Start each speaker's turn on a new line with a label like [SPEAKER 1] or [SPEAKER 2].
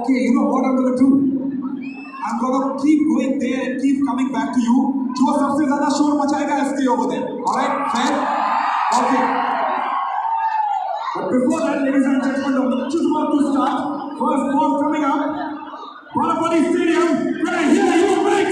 [SPEAKER 1] Okay, you know what I'm gonna do? I'm gonna keep going there and keep coming back to you. जो सबसे ज़्यादा शोर मचाएगा SK over there. Alright, fair? Okay. But before that, ladies and gentlemen, the match is about to start. First ball coming up. Balapati Stadium. Can I hear you?